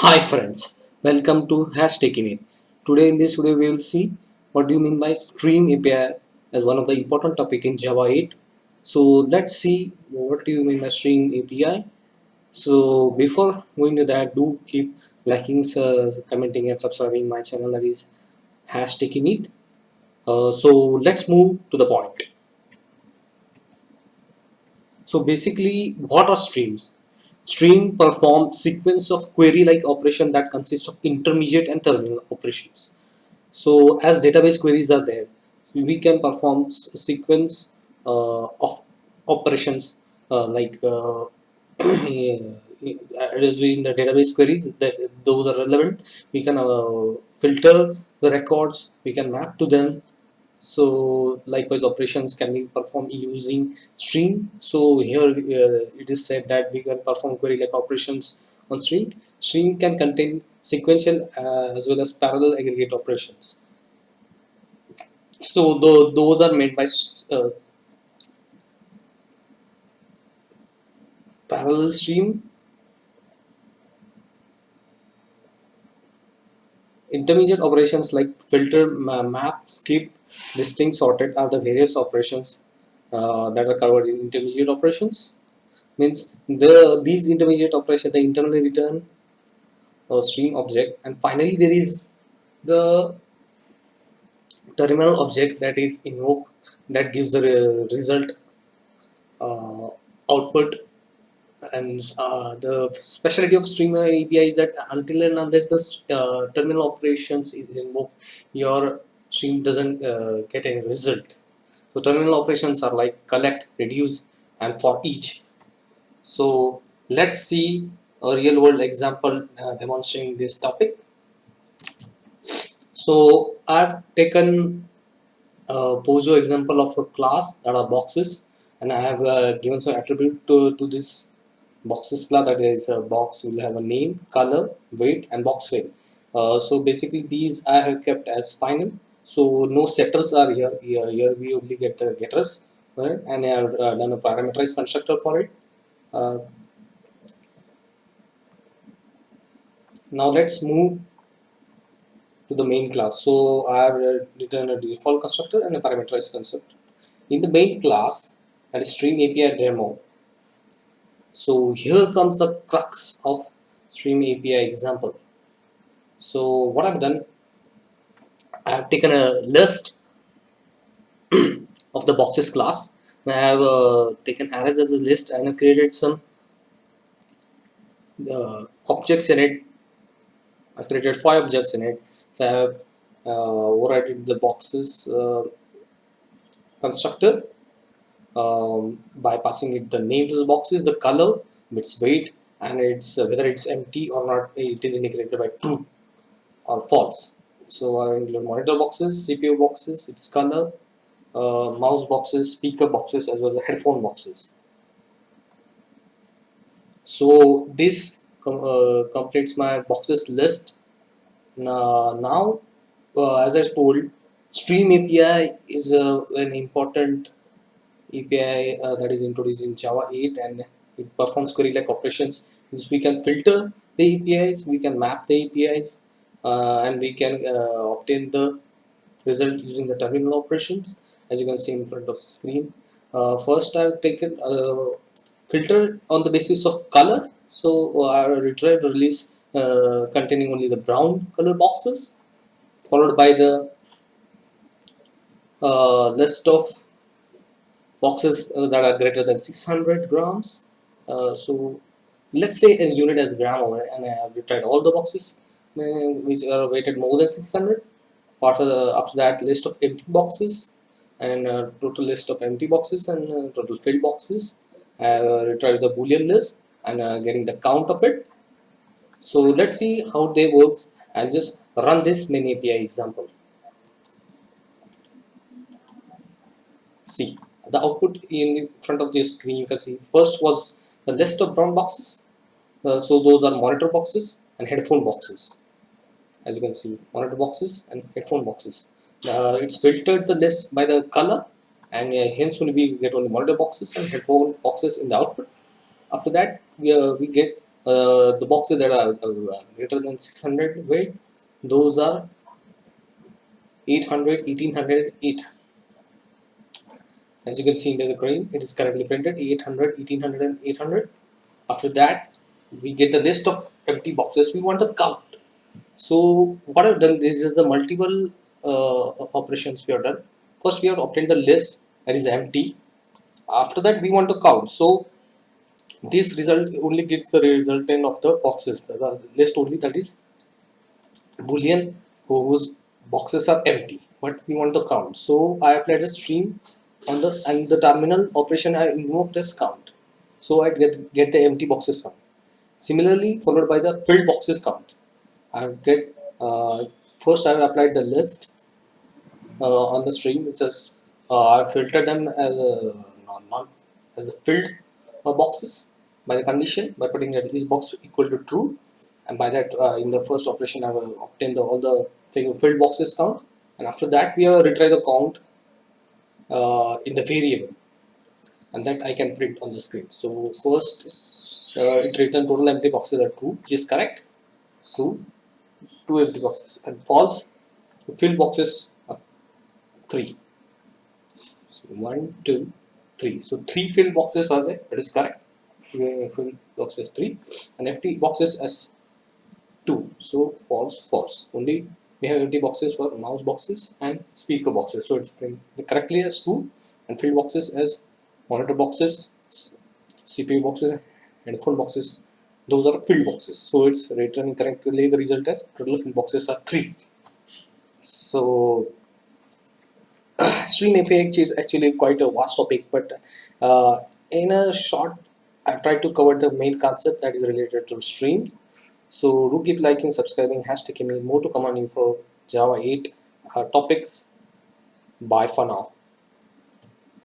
Hi friends, welcome to TechieMit. Today in this video we will see what do you mean by Stream API as one of the important topic in Java 8. So let's see what do you mean by Stream API. So before going to that, do keep liking, commenting and subscribing my channel, that is TechieMit. So let's move to the point. So basically, what are streams? Stream perform sequence of query-like operation that consist of intermediate and terminal operations. So as database queries are there, we can perform sequence of operations in the database queries. Those are relevant. We can filter the records. We can map to them. So likewise operations can be performed using stream. So here it is said that we can perform query like operations on stream can contain sequential as well as parallel aggregate operations. So those are made by parallel stream. Intermediate operations like filter, map, skip, distinct, sorted are the various operations that are covered in intermediate operations. Means these intermediate operations they internally return a stream object, and finally there is the terminal object that is invoked, that gives the result uh, output. And the specialty of stream API is that until and unless the terminal operations is invoked, your stream doesn't get any result. So terminal operations are like collect, reduce, and for each. So let's see a real world example demonstrating this topic. So I've taken a POJO example of a class that are boxes, and I have given some attribute to this boxes class. That is a box will have a name, color, weight, and box weight. So basically these I have kept as final. So no setters are here. Here we only get the getters, right? And I have done a parameterized constructor for it. Uh, Now let's move to the main class. So I have written a default constructor and a parameterized constructor. In the main class, that is Stream API demo. So here comes the crux of Stream API example. So what I've done, I have taken a list of the boxes class. I have taken arrays as a list and created some objects in it. I created 5 objects in it. So I have overridden the boxes constructor by passing it the name to the boxes, the color, its weight, and its whether it's empty or not. It is indicated by true or false. So I include monitor boxes, CPU boxes, its color, mouse boxes, speaker boxes, as well as headphone boxes. So this completes my boxes list. Now, as I told, Stream API is an important API that is introduced in Java 8, and it performs query-like operations. Means we can filter the APIs, we can map the APIs, and we can obtain the result using the terminal operations, as you can see in front of the screen. First, I've taken filter on the basis of color. So I retrieved release containing only the brown color boxes, followed by the list of boxes that are greater than 600 grams. So let's say a unit as gram over, and I have retrieved all the boxes which are weighted more than 600. After that, list of empty boxes, and total list of empty boxes and total filled boxes. Retrieve the boolean list and getting the count of it. So let's see how they works. I'll just run this main API example. See the output in front of the screen. You can see first was the list of brown boxes. So those are monitor boxes and headphone boxes. As you can see, monitor boxes and headphone boxes. It's filtered the list by the color, and hence only we get only monitor boxes and headphone boxes in the output. After that, we get The boxes that are greater than 600 weight, those are 800, 1800, 8. As you can see in the screen, it is currently printed 800, 1800, and 800. After that, we get the list of empty boxes. We want the count. So what I've done, this is the multiple operations we have done. First, we have obtained the list that is empty. After that, we want to count. So this result only gives the resultant of the boxes, the list only, that is boolean whose boxes are empty, but we want to count. So I applied a stream on the, and the terminal operation I invoked as count. So I get the empty boxes count. Similarly, followed by the filled boxes count. I get first I applied the list on the stream. It says I filtered them as not as the filled boxes by the condition by putting that each box equal to true, and by that in the first operation I will obtain all the filled boxes count, and after that we have retry the count in the variable, and that I can print on the screen. So first it return total empty boxes are true, which is correct. True, two empty boxes, and false, filled boxes are 3. So 1, 2, 3. So 3 filled boxes are there. That is correct. Filled boxes 3 and empty boxes as 2. So false, false. Only we have empty boxes for mouse boxes and speaker boxes. So it's correctly as 2, and filled boxes as monitor boxes, CPU boxes, and phone boxes. Those are filled boxes. So it's returning correctly the result as total filled boxes are 3. So Stream API is actually quite a vast topic, but in a short, I've tried to cover the main concept that is related to stream. So do keep liking, subscribing, #TechieMit. More to come on info Java 8 topics. Bye for now.